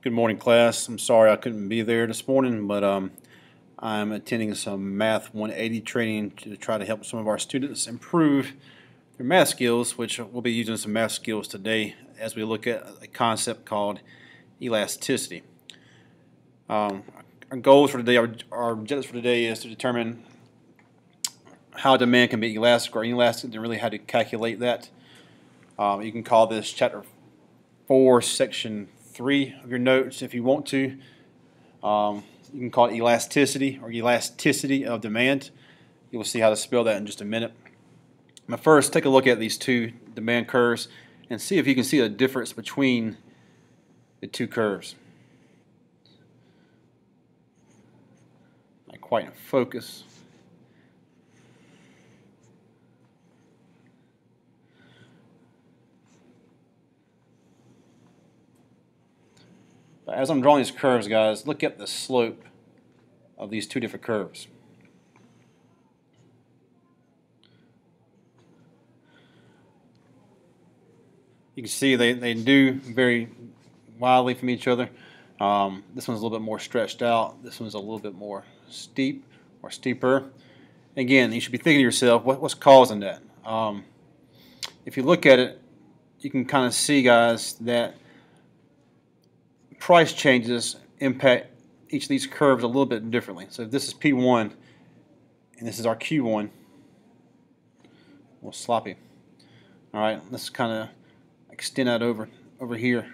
Good morning, class. I'm sorry I couldn't be there this morning, but I'm attending some Math 180 training to try to help some of our students improve their math skills, which we'll be using some math skills today as we look at a concept called elasticity. Our goals for today, our objectives for today is to determine how demand can be elastic or inelastic and really how to calculate that. You can call this Chapter 4, Section 3 of your notes if you want to. You can call it elasticity or elasticity of demand. You will see how to spell that in just a minute. But first, take a look at these two demand curves and see if you can see a difference between the two curves. Not quite in focus. But as I'm drawing these curves, guys, look at the slope of these two different curves. You can see they do vary wildly from each other. This one's a little bit more stretched out. This one's a little bit more steep or steeper. Again, you should be thinking to yourself, what's causing that? If you look at it, you can kind of see, guys, that price changes impact each of these curves a little bit differently. So if this is P1 and this is our Q1, a little sloppy. All right, let's kind of extend that over here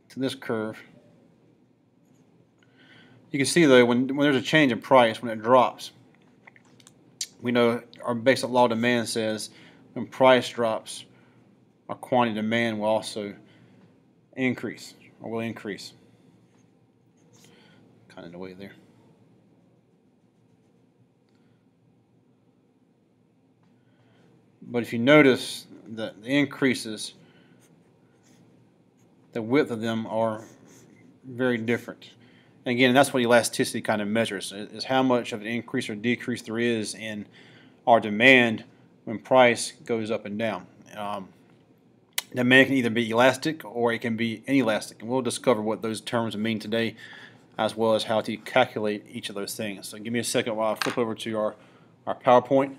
to this curve. You can see though when there's a change in price, when it drops, we know our basic law of demand says when price drops, our quantity demand will also increase or will increase. Kind of in the way there. But if you notice that the increases, the width of them are very different. And again, that's what elasticity kind of measures, is how much of an increase or decrease there is in our demand when price goes up and down. Demand can either be elastic or it can be inelastic, and we'll discover what those terms mean today, as well as how to calculate each of those things. So give me a second while I flip over to our PowerPoint.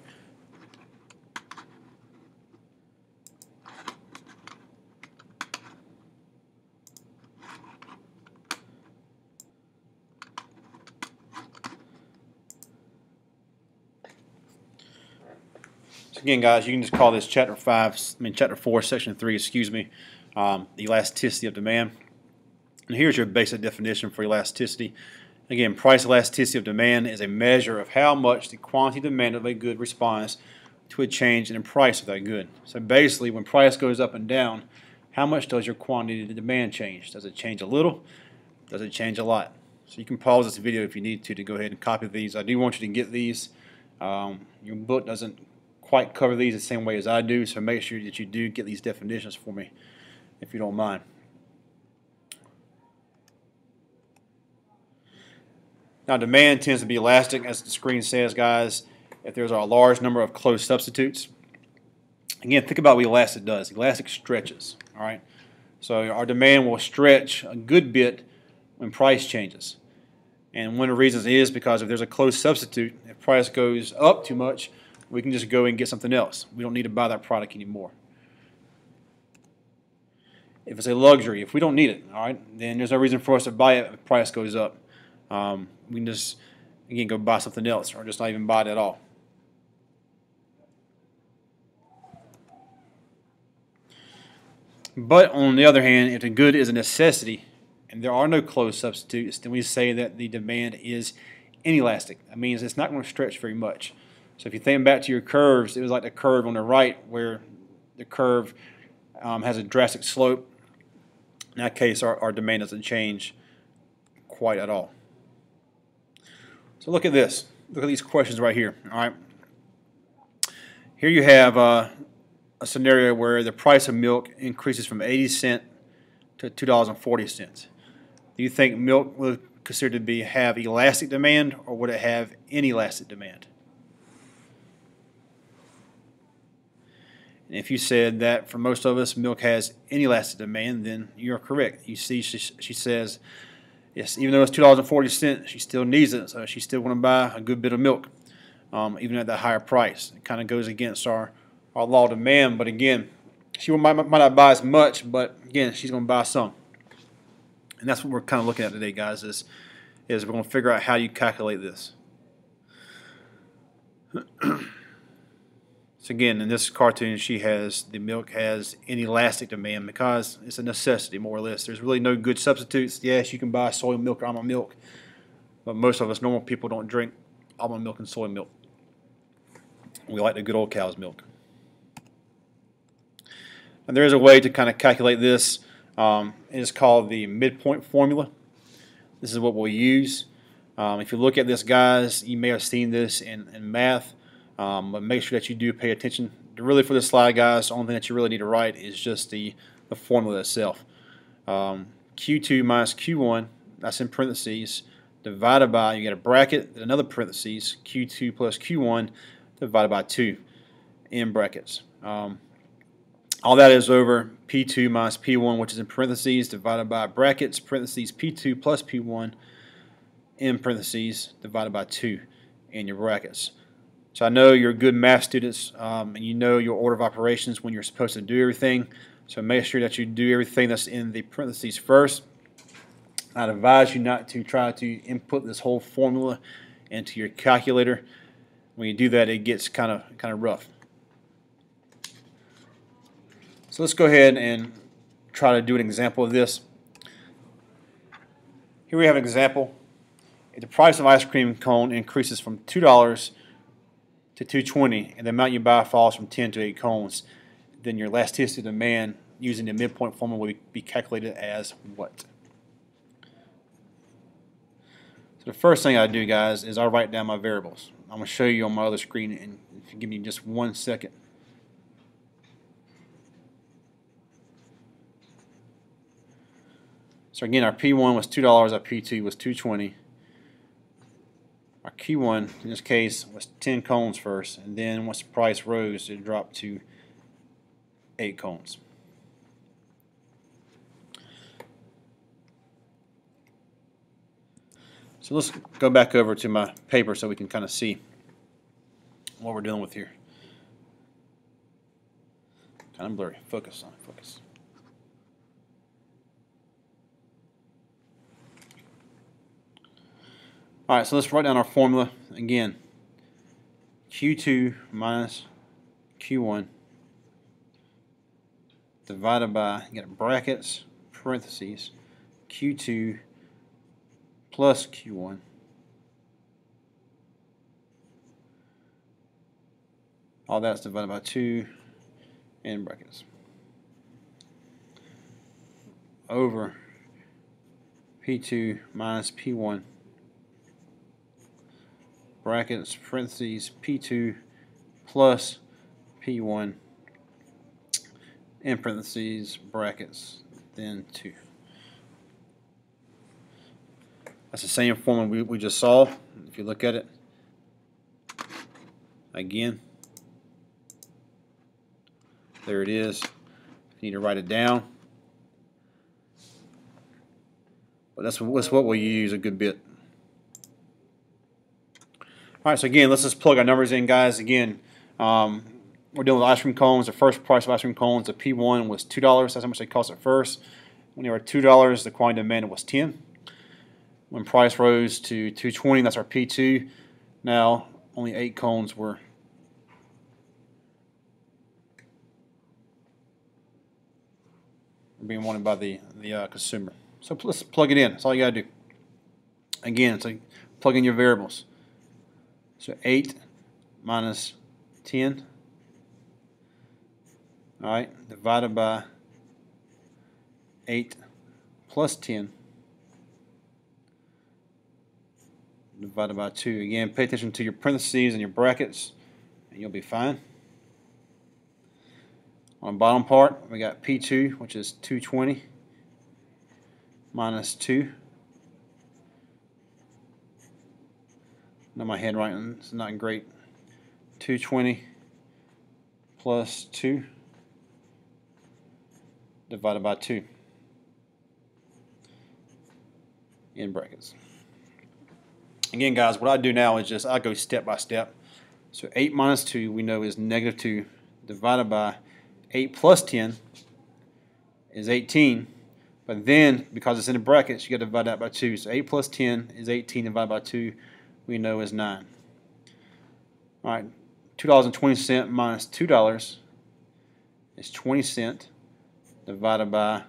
So again, guys, you can just call this Chapter 4, Section 3, excuse me, the elasticity of demand. And here's your basic definition for elasticity. Again, price elasticity of demand is a measure of how much the quantity demanded of a good responds to a change in the price of that good. So basically, when price goes up and down, how much does your quantity demand change? Does it change a little? Does it change a lot? So you can pause this video if you need to go ahead and copy these. I do want you to get these. Your book doesn't quite cover these the same way as I do, so make sure that you do get these definitions for me if you don't mind. Now, demand tends to be elastic, as the screen says, guys, if there's a large number of close substitutes. Again, think about what elastic does. Elastic stretches, all right? So our demand will stretch a good bit when price changes. And one of the reasons is because if there's a close substitute, if price goes up too much, we can just go and get something else. We don't need to buy that product anymore. If it's a luxury, if we don't need it, all right, then there's no reason for us to buy it if price goes up. We can just, again, go buy something else or just not even buy it at all. But on the other hand, if the good is a necessity and there are no closed substitutes, then we say that the demand is inelastic. That means it's not going to stretch very much. So if you think back to your curves, it was like the curve on the right where the curve has a drastic slope. In that case, our demand doesn't change quite at all. So look at this. Look at these questions right here. All right. Here you have a scenario where the price of milk increases from 80 cents to $2.40. Do you think milk would considered to have elastic demand, or would it have inelastic demand? And if you said that for most of us milk has inelastic demand, then you're correct. You see, she says, yes, even though it's $2.40, she still needs it, so she's still going to buy a good bit of milk, even at that higher price. It kind of goes against our law of demand, but again, she might not buy as much, but again, she's going to buy some. And that's what we're kind of looking at today, guys, is we're going to figure out how you calculate this. So again, in this cartoon, the milk has inelastic demand because it's a necessity, more or less. There's really no good substitutes. Yes, you can buy soy milk or almond milk, but most of us normal people don't drink almond milk and soy milk. We like the good old cow's milk. And there is a way to kind of calculate this. It is called the midpoint formula. This is what we'll use. If you look at this, guys, you may have seen this in math, but make sure that you do pay attention. Really, for this slide, guys, the only thing that you really need to write is just the formula itself. Q2 minus Q1, that's in parentheses, divided by, you get a bracket, another parentheses, Q2 plus Q1 divided by 2 in brackets. All that is over P2 minus P1, which is in parentheses, divided by brackets, parentheses, P2 plus P1 in parentheses, divided by 2 in your brackets. So I know you're good math students, and you know your order of operations when you're supposed to do everything. So make sure that you do everything that's in the parentheses first. I'd advise you not to try to input this whole formula into your calculator. When you do that, it gets kind of rough. So let's go ahead and try to do an example of this. Here we have an example. If the price of ice cream cone increases from $2 to $2.20 and the amount you buy falls from 10 to 8 cones, then your elasticity of demand using the midpoint formula will be calculated as what? So the first thing I do, guys, is I write down my variables. I'm going to show you on my other screen, and if you give me just 1 second. So again, our P1 was $2, our P2 was $2.20. Our Q1 in this case was 10 cones first, and then once the price rose, it dropped to 8 cones. So let's go back over to my paper so we can kind of see what we're dealing with here. Kind of blurry. Focus on it. Focus. Alright, so let's write down our formula again. Q2 minus Q1 divided by, you got brackets, parentheses, Q2 plus Q1 all that's divided by 2 in brackets over P2 minus P1 brackets, parentheses, P2 plus P1 in parentheses, brackets, then 2. That's the same formula we just saw. If you look at it again, there it is. You need to write it down, but that's what we'll use a good bit. Alright, so again, let's just plug our numbers in, guys. Again, we're dealing with ice cream cones. The first price of ice cream cones, the P1 was $2. That's how much they cost at first. When they were $2, the quantity demanded was 10. When price rose to $2.20, that's our P2. Now, only 8 cones were being wanted by the consumer. So let's plug it in. That's all you got to do. Again, so plug in your variables. So 8 minus 10, all right, divided by 8 plus 10 divided by 2. Again, pay attention to your parentheses and your brackets, and you'll be fine. On the bottom part, we got P2, which is 220 minus 2. Now my handwriting is not great. 220 plus 2 divided by 2 in brackets. Again, guys, what I do now is just I go step by step. So 8 minus 2 we know is negative 2 divided by 8 plus 10 is 18. But then, because it's in the brackets, you got to divide that by 2. So 8 plus 10 is 18 divided by 2 we know is 9. All right, $2.20 minus $2 is 20 cents divided by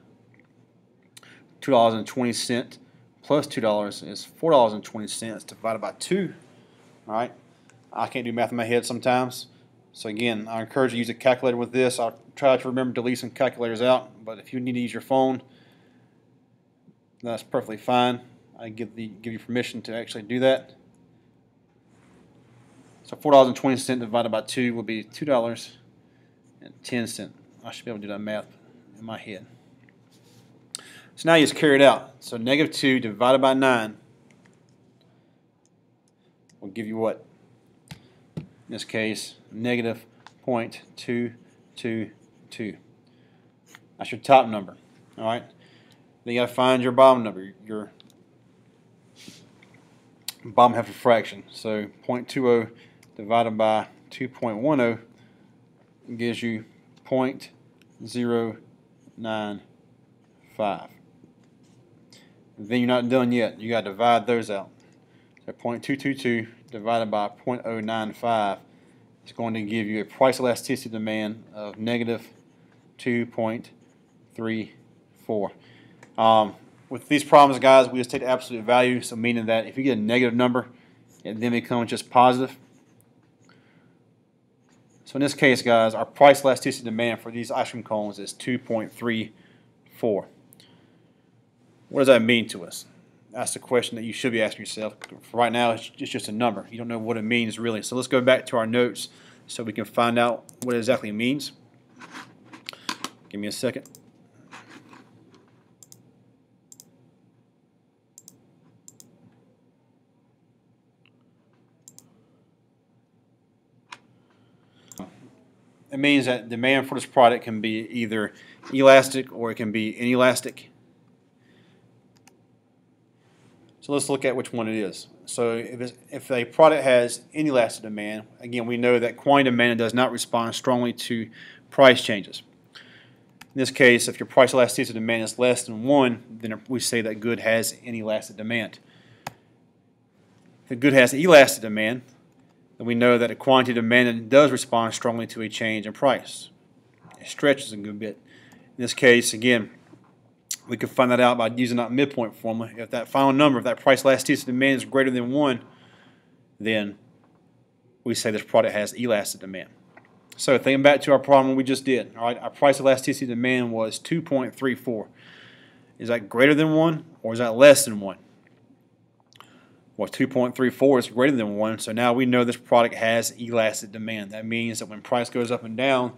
$2.20 plus $2 is $4.20 divided by 2. All right, I can't do math in my head sometimes. So again, I encourage you to use a calculator with this. I'll try to remember to leave some calculators out, but if you need to use your phone, that's perfectly fine. I give you permission to actually do that. So $4.20 divided by 2 will be $2.10. I should be able to do that math in my head. So now you just carry it out. So negative 2 divided by 9 will give you what? In this case, negative 0.222. That's your top number. All right. Then you got to find your bottom number, your bottom half of a fraction. So 0.20 divided by 2.10 gives you 0.095. Then you're not done yet. You got to divide those out. So 0.222 divided by 0.095 is going to give you a price elasticity demand of negative 2.34. With these problems, guys, we just take the absolute value, so meaning that if you get a negative number, it then becomes just positive. So in this case, guys, our price elasticity demand for these ice cream cones is 2.34. What does that mean to us? That's the question that you should be asking yourself. For right now, it's just a number. You don't know what it means really. So let's go back to our notes so we can find out what it exactly means. Give me a second. It means that demand for this product can be either elastic or it can be inelastic. So let's look at which one it is. So if a product has inelastic demand, again, we know that quantity demand does not respond strongly to price changes. In this case, if your price elasticity demand is less than 1, then we say that good has inelastic demand. If a good has elastic demand, then we know that a quantity demanded does respond strongly to a change in price. It stretches a good bit. In this case, again, we can find that out by using that midpoint formula. If that final number, if that price elasticity demand is greater than 1, then we say this product has elastic demand. So thinking back to our problem we just did, all right, our price elasticity demand was 2.34. Is that greater than 1 or is that less than 1? Well, 2.34 is greater than 1, so now we know this product has elastic demand. That means that when price goes up and down,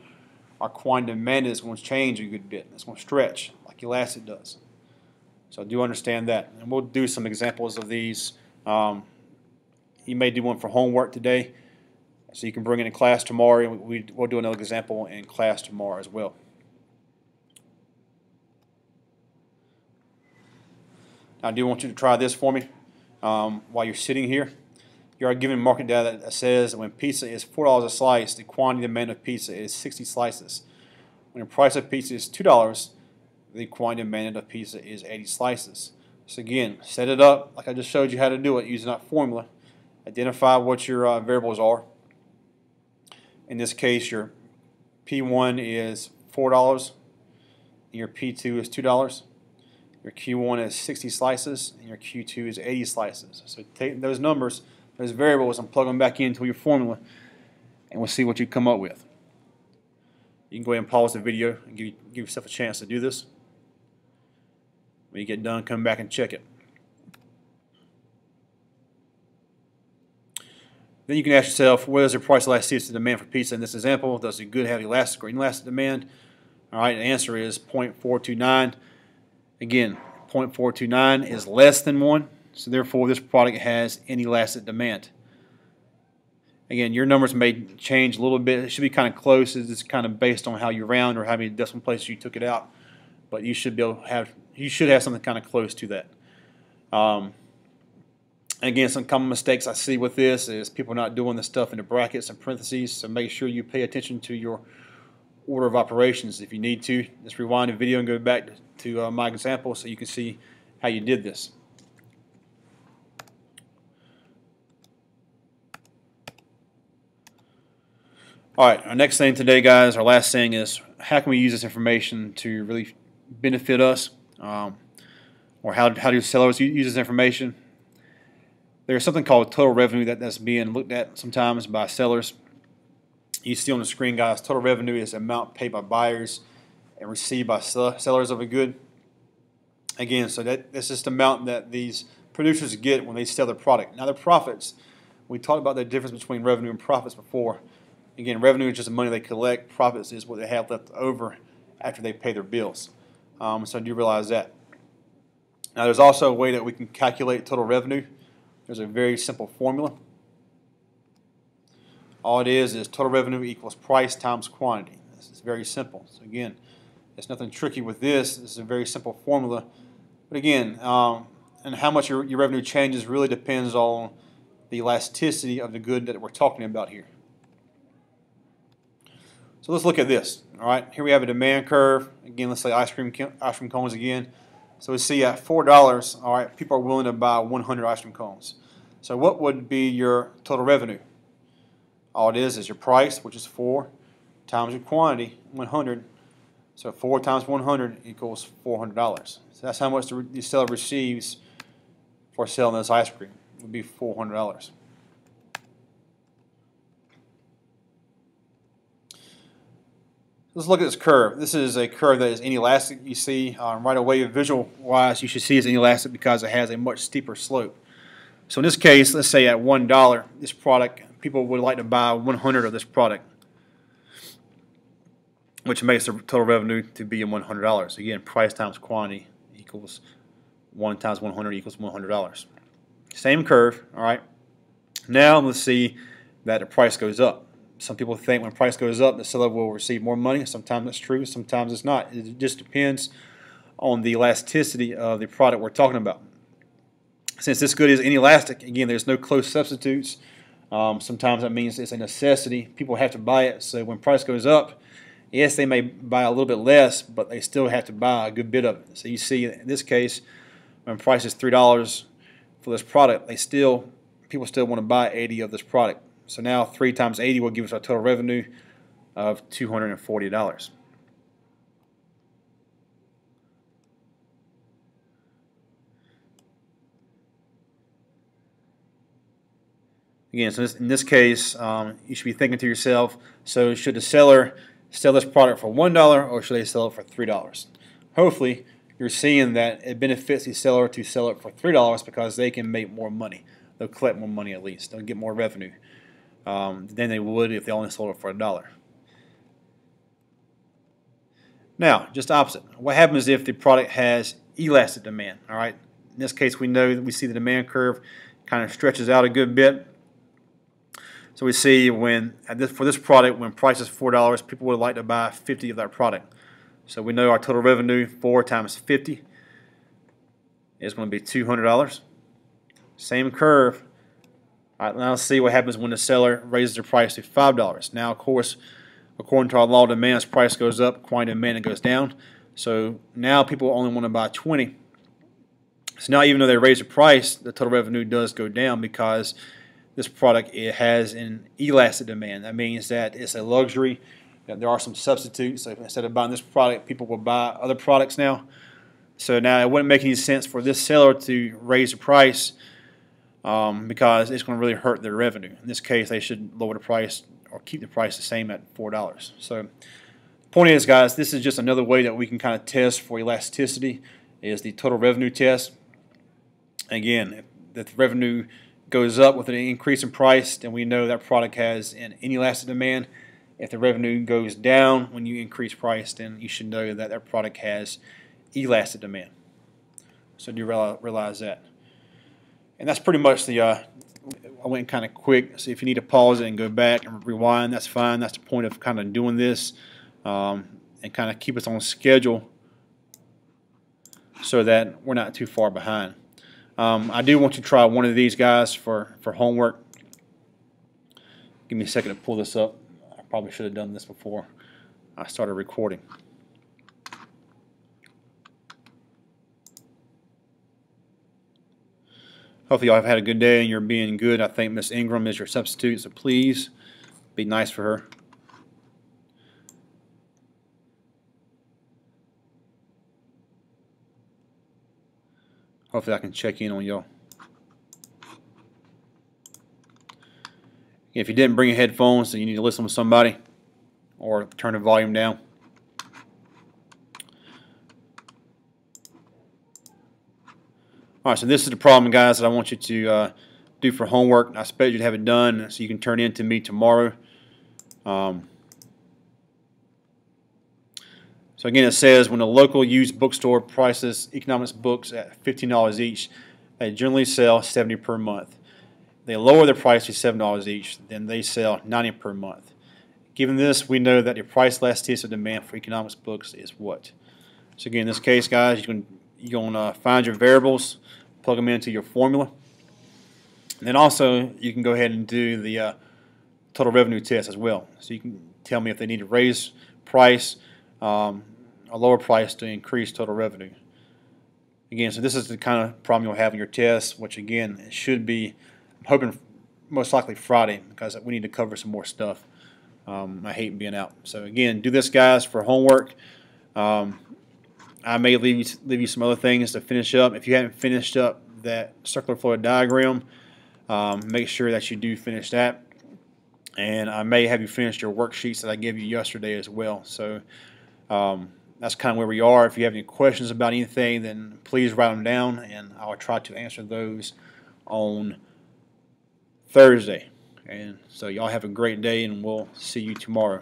our quantity demand is going to change a good bit. It's going to stretch like elastic does. So I do understand that. And we'll do some examples of these. You may do one for homework today, so you can bring it in class tomorrow, and we'll do another example in class tomorrow as well. Now, I do want you to try this for me. While you're sitting here, you are given market data that says that when pizza is $4 a slice, the quantity demand of pizza is 60 slices. When the price of pizza is $2, the quantity demanded of pizza is 80 slices. So again, set it up like I just showed you how to do it using that formula. Identify what your variables are. In this case, your P1 is $4 and your P2 is $2. Your Q1 is 60 slices, and your Q2 is 80 slices. So take those numbers, those variables, and plug them back into your formula, and we'll see what you come up with. You can go ahead and pause the video and give yourself a chance to do this. When you get done, come back and check it. Then you can ask yourself, what is the price elasticity demand for pizza in this example? Does the good have elastic or inelastic demand? All right, the answer is 0.429. Again, 0.429 is less than 1, so therefore this product has inelastic demand. Again, your numbers may change a little bit. It should be kind of close. It's kind of based on how you round or how many decimal places you took it out. but you should have something kind of close to that. Again, some common mistakes I see with this is people not doing the stuff in the brackets and parentheses, so make sure you pay attention to your order of operations. If you need to, just rewind the video and go back to my example so you can see how you did this. Alright, our next thing today, guys, our last thing is how can we use this information to really benefit us, or how do sellers use this information? There's something called total revenue that's being looked at sometimes by sellers. You see on the screen, guys, total revenue is the amount paid by buyers and received by sellers of a good. Again, so that's just the amount that these producers get when they sell their product. Now, their profits, we talked about the difference between revenue and profits before. Again, revenue is just the money they collect. Profits is what they have left over after they pay their bills. So do realize that. Now, there's also a way that we can calculate total revenue. There's a very simple formula. All it is total revenue equals price times quantity. This is very simple. So again, there's nothing tricky with this. This is a very simple formula. But again, and how much your revenue changes really depends on the elasticity of the good that we're talking about here. So let's look at this. All right, here we have a demand curve. Again, let's say ice cream cones again. So we see at $4, all right, people are willing to buy 100 ice cream cones. So what would be your total revenue? All it is your price, which is 4, times your quantity, 100. So 4 times 100 equals $400. So that's how much the seller receives for selling this ice cream. It would be $400. Let's look at this curve. This is a curve that is inelastic. You see right away, visual-wise, you should see it's inelastic because it has a much steeper slope. So in this case, let's say at $1, this product, people would like to buy 100 of this product, which makes the total revenue to be $100. Again, price times quantity equals 1 times 100 equals $100. Same curve, all right. Now let's see that the price goes up. Some people think when price goes up, the seller will receive more money. Sometimes that's true, sometimes it's not. It just depends on the elasticity of the product we're talking about. Since this good is inelastic, again, there's no close substitutes. Sometimes that means it's a necessity. People have to buy it. So when price goes up, yes, they may buy a little bit less, but they still have to buy a good bit of it. So you see in this case, when price is $3 for this product, people still want to buy 80 of this product. So now 3 times 80 will give us our total revenue of $240. Again, so in this case, you should be thinking to yourself, so should the seller sell this product for $1 or should they sell it for $3? Hopefully, you're seeing that it benefits the seller to sell it for $3 because they can make more money. They'll collect more money at least. They'll get more revenue than they would if they only sold it for $1. Now, just the opposite. What happens if the product has elastic demand? All right. In this case, we see the demand curve kind of stretches out a good bit. So we see for this product, when price is $4, people would like to buy 50 of that product. So we know our total revenue, 4 times 50, is going to be $200. Same curve. All right, now let's see what happens when the seller raises their price to $5. Now, of course, according to our law of demand, as price goes up, quantity of demand goes down. So now people only want to buy 20. So now even though they raise the price, the total revenue does go down because this product, it has an elastic demand. That means that it's a luxury, that there are some substitutes. So instead of buying this product, people will buy other products now. So now it wouldn't make any sense for this seller to raise the price because it's going to really hurt their revenue. In this case, they should lower the price or keep the price the same at $4. So the point is, guys, this is just another way that we can kind of test for elasticity is the total revenue test. Again, if the revenue goes up with an increase in price, then we know that product has an inelastic demand. If the revenue goes down when you increase price, then you should know that that product has elastic demand. So do you realize that? And that's pretty much the, I went kind of quick. So if you need to pause it and go back and rewind, that's fine. That's the point of kind of doing this and kind of keep us on schedule so that we're not too far behind. I do want you to try one of these guys for homework. Give me a second to pull this up. I probably should have done this before I started recording. Hopefully y'all have had a good day and you're being good. I think Miss Ingram is your substitute, so please be nice for her. Hopefully I can check in on y'all. If you didn't bring your headphones, then you need to listen with somebody or turn the volume down. Alright, so this is the problem, guys, that I want you to do for homework. I expect you to have it done so you can turn in to me tomorrow. So again, it says when a local used bookstore prices economics books at $15 each, they generally sell $70 per month. They lower the price to $7 each, then they sell $90 per month. Given this, we know that the price elasticity of demand for economics books is what? So again, in this case, guys, you're going to find your variables, plug them into your formula, and then also you can go ahead and do the total revenue test as well. So you can tell me if they need to raise price, a lower price to increase total revenue. Again, so this is the kind of problem you'll have in your test, which again, it should be, I'm hoping most likely Friday, because we need to cover some more stuff. I hate being out. So again, do this, guys, for homework. I may leave you some other things to finish up. If you haven't finished up that circular flow diagram, make sure that you do finish that. And I may have you finish your worksheets that I gave you yesterday as well. So that's kind of where we are. If you have any questions about anything, then please write them down, and I'll try to answer those on Thursday. And so y'all have a great day, and we'll see you tomorrow.